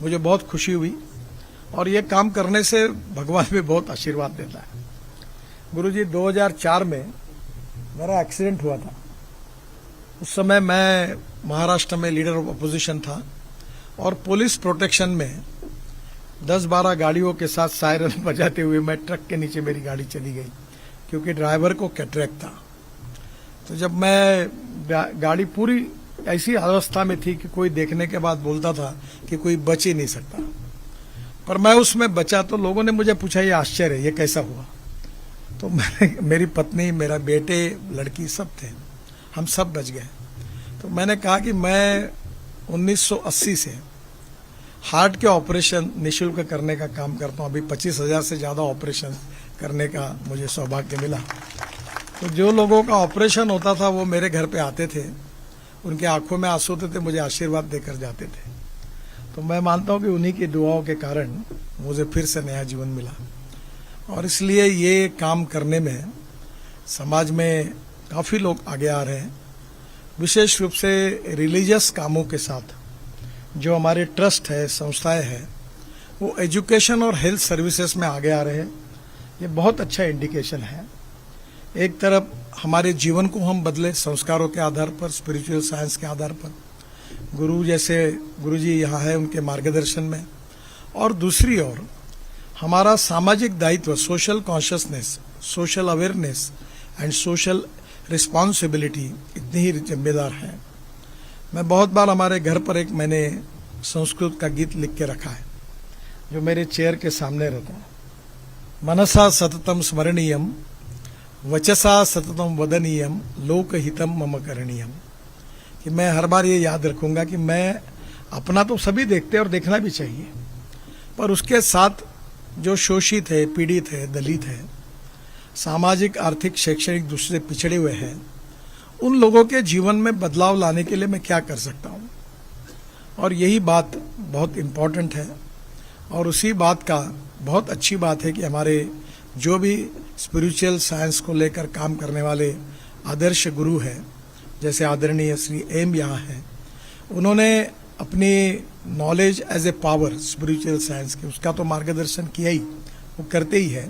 मुझे बहुत खुशी हुई और ये काम करने से भगवान भी बहुत आशीर्वाद देता है। गुरुजी 2004 में मेरा एक्सीडेंट हुआ था। उस समय मैं महाराष्ट्र में लीडर ऑफ अपोजिशन था और पुलिस प्रोटेक्शन में 10-12 गाड़ियों के साथ सायरन बजाते हुए मैं ट्रक के नीचे मेरी गाड़ी चली गई क्योंकि ड्राइवर को कैटरेक्ट था। तो जब मैं गाड़ी पूरी ऐसी अवस्था में थी कि कोई देखने के बाद बोलता था कि कोई बच ही नहीं सकता, पर मैं उसमें बचा। तो लोगों ने मुझे पूछा ये आश्चर्य है, ये कैसा हुआ? तो मेरी पत्नी, मेरा बेटे, लड़की सब थे, हम सब बच गए। तो मैंने कहा कि मैं 1980 से हार्ट के ऑपरेशन निःशुल्क करने का काम करता हूँ। अभी 25,000 से ज़्यादा ऑपरेशन करने का मुझे सौभाग्य मिला। तो जो लोगों का ऑपरेशन होता था वो मेरे घर पे आते थे, उनके आंखों में आंसू होते थे, मुझे आशीर्वाद देकर जाते थे। तो मैं मानता हूँ कि उन्हीं की दुआओं के कारण मुझे फिर से नया जीवन मिला और इसलिए ये काम करने में समाज में काफ़ी लोग आगे आ रहे हैं। विशेष रूप से रिलीजियस कामों के साथ जो हमारे ट्रस्ट है, संस्थाएं हैं, वो एजुकेशन और हेल्थ सर्विसेज में आगे आ रहे हैं। ये बहुत अच्छा इंडिकेशन है। एक तरफ हमारे जीवन को हम बदले संस्कारों के आधार पर, स्पिरिचुअल साइंस के आधार पर, गुरुजी यहाँ है उनके मार्गदर्शन में, और दूसरी ओर हमारा सामाजिक दायित्व, social consciousness, social awareness and social responsibility इतनी ही जिम्मेदार है। मैं बहुत बार हमारे घर पर एक मैंने संस्कृत का गीत लिख के रखा है जो मेरे चेयर के सामने रहता है। मनसा सततम स्मरणीयम, वचसा सततम वदनीयम, लोकहितम मम करणीयम। कि मैं हर बार ये याद रखूंगा कि मैं अपना तो सभी देखते हैं और देखना भी चाहिए, पर उसके साथ जो शोषित है, पीड़ित है, दलित है, सामाजिक, आर्थिक, शैक्षणिक दृष्टि से पिछड़े हुए हैं, उन लोगों के जीवन में बदलाव लाने के लिए मैं क्या कर सकता हूँ। और यही बात बहुत इम्पोर्टेंट है और उसी बात का बहुत अच्छी बात है कि हमारे जो भी स्पिरिचुअल साइंस को लेकर काम करने वाले आदर्श गुरु हैं, जैसे आदरणीय श्री एम यहाँ हैं, उन्होंने अपनी knowledge as a power spiritual science की, उसका तो मार्गदर्शन किया ही, वो करते ही है,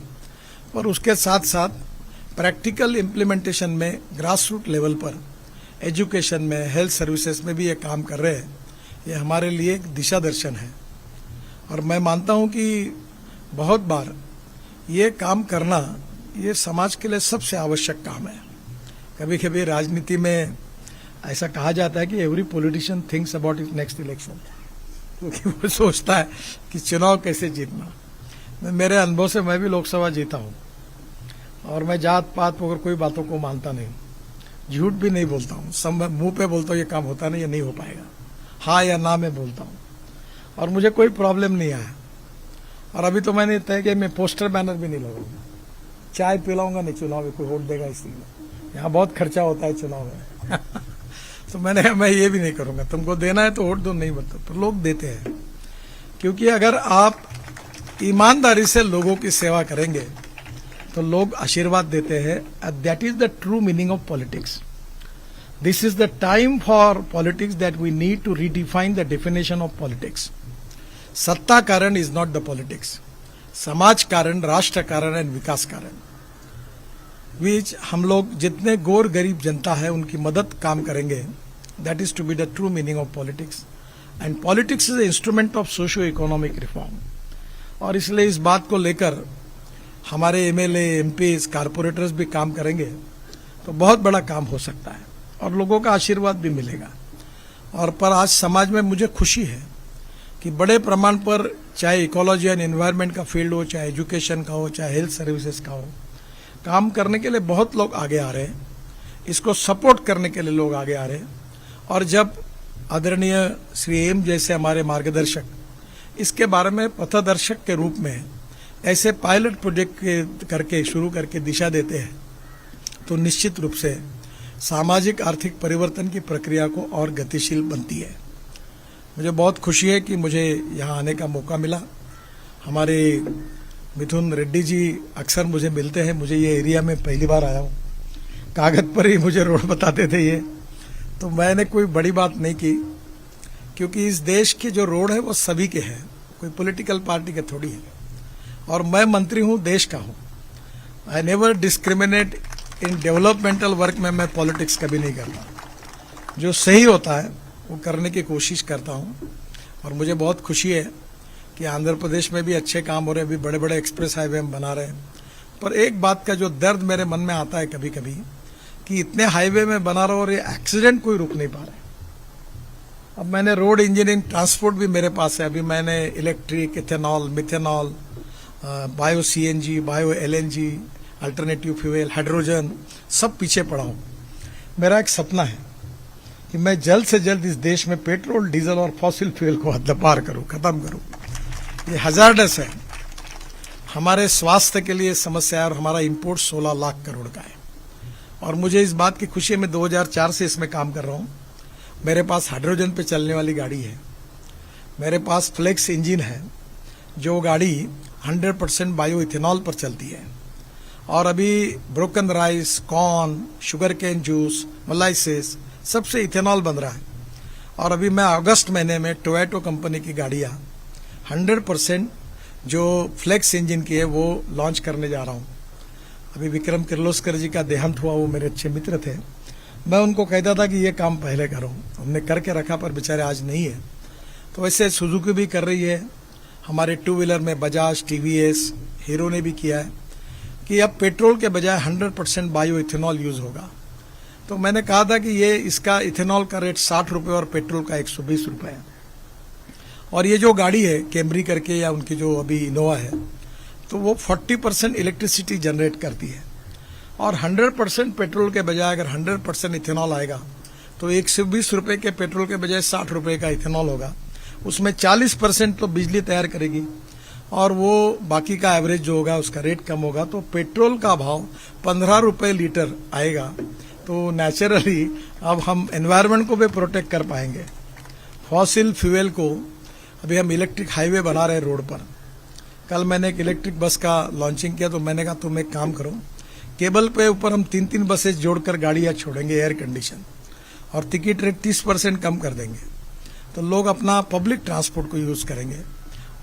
पर उसके साथ साथ प्रैक्टिकल इम्प्लीमेंटेशन में ग्रास रूट लेवल पर एजुकेशन में, हेल्थ सर्विसेज में भी ये काम कर रहे हैं। ये हमारे लिए एक दिशा दर्शन है और मैं मानता हूँ कि बहुत बार ये काम करना ये समाज के लिए सबसे आवश्यक काम है। कभी कभी राजनीति में ऐसा कहा जाता है कि every politician thinks about is next election, क्योंकि वो सोचता है कि चुनाव कैसे जीतना। मेरे अनुभव से मैं भी लोकसभा जीता हूँ और मैं जात पात वगैरह कोई बातों को मानता नहीं, झूठ भी नहीं बोलता हूँ, सब मुंह पे बोलता हूँ ये काम होता नहीं, ये नहीं हो पाएगा, हाँ या ना मैं बोलता हूँ और मुझे कोई प्रॉब्लम नहीं आया। और अभी तो मैंने तय किया मैं पोस्टर बैनर भी नहीं लगाऊंगा, चाय पिलाऊंगा नहीं चुनाव में, कोई वोट देगा इसलिए, यहाँ बहुत खर्चा होता है चुनाव में तो मैंने कहा मैं ये भी नहीं करूंगा, तुमको देना है तो वोट दो, नहीं बता तो लोग देते हैं। क्योंकि अगर आप ईमानदारी से लोगों की सेवा करेंगे तो लोग आशीर्वाद देते हैं। That is the true meaning of politics. This is the time for politics that we need to redefine the definition of politics. सत्ता कारण इज नॉट द पॉलिटिक्स, समाज कारण, राष्ट्र कारण एंड विकास कारण। बीच हम लोग जितने गोर गरीब जनता है उनकी मदद काम करेंगे, that is to be the true meaning of politics. And politics is the instrument of socio economic reform. और इसलिए इस बात को लेकर हमारे एमएलए, एमपीज, कारपोरेटर्स भी काम करेंगे तो बहुत बड़ा काम हो सकता है और लोगों का आशीर्वाद भी मिलेगा। और पर आज समाज में मुझे खुशी है कि बड़े प्रमाण पर चाहे इकोलॉजी एंड एनवायरनमेंट का फील्ड हो, चाहे एजुकेशन का हो, चाहे हेल्थ सर्विसेज का हो, काम करने के लिए बहुत लोग आगे आ रहे हैं, इसको सपोर्ट करने के लिए लोग आगे आ रहे हैं। और जब आदरणीय श्री एम जैसे हमारे मार्गदर्शक इसके बारे में पथदर्शक के रूप में ऐसे पायलट प्रोजेक्ट करके शुरू करके दिशा देते हैं तो निश्चित रूप से सामाजिक आर्थिक परिवर्तन की प्रक्रिया को और गतिशील बनती है। मुझे बहुत खुशी है कि मुझे यहाँ आने का मौका मिला। हमारे मिथुन रेड्डी जी अक्सर मुझे मिलते हैं, मुझे ये एरिया में पहली बार आया हूँ, कागज पर ही मुझे रोड बताते थे ये, तो मैंने कोई बड़ी बात नहीं की। क्योंकि इस देश के जो रोड है वो सभी के हैं, कोई पॉलिटिकल पार्टी के थोड़ी है। और मैं मंत्री हूँ, देश का हूँ। I never discriminate in developmental work में मैं पॉलिटिक्स कभी नहीं करता। जो सही होता है वो करने की कोशिश करता हूँ। और मुझे बहुत खुशी है कि आंध्र प्रदेश में भी अच्छे काम हो रहे हैं, अभी बड़े बड़े एक्सप्रेस हाईवे हम बना रहे हैं। पर एक बात का जो दर्द मेरे मन में आता है कभी कभी कि इतने हाईवे में बना रहा और ये एक्सीडेंट कोई रुक नहीं पा रहे। अब मैंने रोड इंजीनियरिंग ट्रांसपोर्ट भी मेरे पास है, अभी मैंने electric, ethanol, methanol, bio CNG, bio LNG, alternative fuel, hydrogen, सब पीछे पड़ा हूँ। मेरा एक सपना है कि मैं जल्द से जल्द इस देश में पेट्रोल, डीजल और फॉसिल फ्यूल को हद्दपार करूं, खत्म करूं। ये हजारडस है, हमारे स्वास्थ्य के लिए समस्या है और हमारा इंपोर्ट 16 लाख करोड़ का है। और मुझे इस बात की खुशी है, मैं 2004 से इसमें काम कर रहा हूं। मेरे पास हाइड्रोजन पे चलने वाली गाड़ी है, मेरे पास फ्लेक्स इंजन है, जो गाड़ी 100% बायो इथेनॉल पर चलती है। और अभी broken rice, corn, sugar cane juice, molasses, सबसे इथेनॉल बन रहा है। और अभी मैं अगस्त महीने में टोयोटा कंपनी की गाड़ियां 100% जो फ्लेक्स इंजन की है वो लॉन्च करने जा रहा हूं। अभी विक्रम किर्लोस्कर जी का देहांत हुआ, वो मेरे अच्छे मित्र थे। मैं उनको कहता था कि ये काम पहले करो, हमने करके रखा पर बेचारे आज नहीं है। तो वैसे सुजुकी भी कर रही है, हमारे टू व्हीलर में बजाज, टीवीएस, हीरो ने भी किया है कि अब पेट्रोल के बजाय 100% बायो इथेनॉल यूज होगा। तो मैंने कहा था कि ये इसका इथेनॉल का रेट 60 रुपये और पेट्रोल का 120 रुपये है। और ये जो गाड़ी है कैमरी करके, या उनकी जो अभी इनोवा है, तो वो 40% इलेक्ट्रिसिटी जनरेट करती है। और 100% पेट्रोल के बजाय अगर 100% इथेनॉल आएगा तो 120 रुपये के पेट्रोल के बजाय 60 रुपये का इथेनॉल होगा। उसमें 40% तो बिजली तैयार करेगी और वो बाकी का एवरेज जो होगा उसका रेट कम होगा। तो पेट्रोल का भाव 15 रुपये लीटर आएगा। तो नेचुरली अब हम एनवायरनमेंट को भी प्रोटेक्ट कर पाएंगे। फॉसिल फ्यूल को अभी हम इलेक्ट्रिक हाईवे बना रहे हैं रोड पर। कल मैंने एक इलेक्ट्रिक बस का लॉन्चिंग किया, तो मैंने कहा तुम एक काम करो, केबल पे ऊपर हम 3-3 बसेस जोड़कर गाड़ियां छोड़ेंगे एयर कंडीशन, और टिकट रेट 30% कम कर देंगे। तो लोग अपना पब्लिक ट्रांसपोर्ट को यूज करेंगे।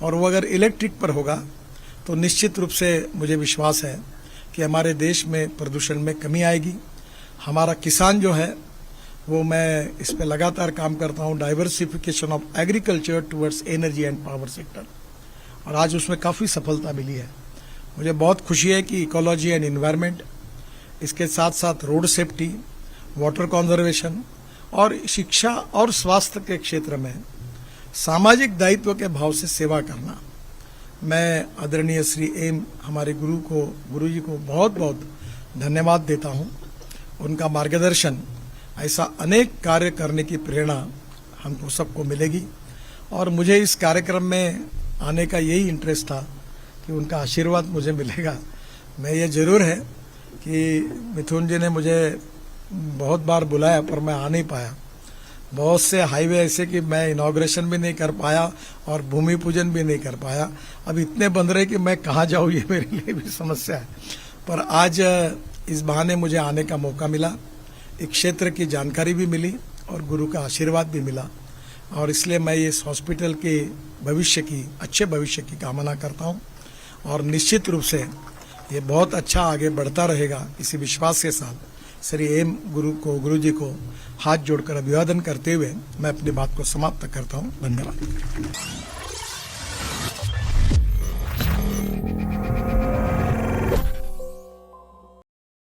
और वो अगर इलेक्ट्रिक पर होगा तो निश्चित रूप से मुझे विश्वास है कि हमारे देश में प्रदूषण में कमी आएगी। हमारा किसान जो है वो, मैं इस पे लगातार काम करता हूँ, diversification of agriculture towards energy and power sector, और आज उसमें काफ़ी सफलता मिली है। मुझे बहुत खुशी है कि इकोलॉजी एंड इन्वायरमेंट, इसके साथ साथ रोड सेफ्टी, वाटर कंजर्वेशन और शिक्षा और स्वास्थ्य के क्षेत्र में सामाजिक दायित्व के भाव से सेवा करना, मैं आदरणीय श्री एम हमारे गुरु जी को बहुत बहुत धन्यवाद देता हूँ। उनका मार्गदर्शन, ऐसा अनेक कार्य करने की प्रेरणा हमको सबको मिलेगी। और मुझे इस कार्यक्रम में आने का यही इंटरेस्ट था कि उनका आशीर्वाद मुझे मिलेगा। मैं ये जरूर है कि मिथुन जी ने मुझे बहुत बार बुलाया पर मैं आ नहीं पाया। बहुत से हाईवे ऐसे कि मैं इनॉग्रेशन भी नहीं कर पाया और भूमि पूजन भी नहीं कर पाया। अब इतने बंद रहे कि मैं कहाँ जाऊँ, ये मेरे लिए भी समस्या है। पर आज इस बहाने मुझे आने का मौका मिला, एक क्षेत्र की जानकारी भी मिली और गुरु का आशीर्वाद भी मिला। और इसलिए मैं इस हॉस्पिटल के भविष्य की, अच्छे भविष्य की कामना करता हूँ। और निश्चित रूप से ये बहुत अच्छा आगे बढ़ता रहेगा, इसी विश्वास के साथ श्री एम गुरु जी को हाथ जोड़कर अभिवादन करते हुए मैं अपनी बात को समाप्त करता हूँ। धन्यवाद।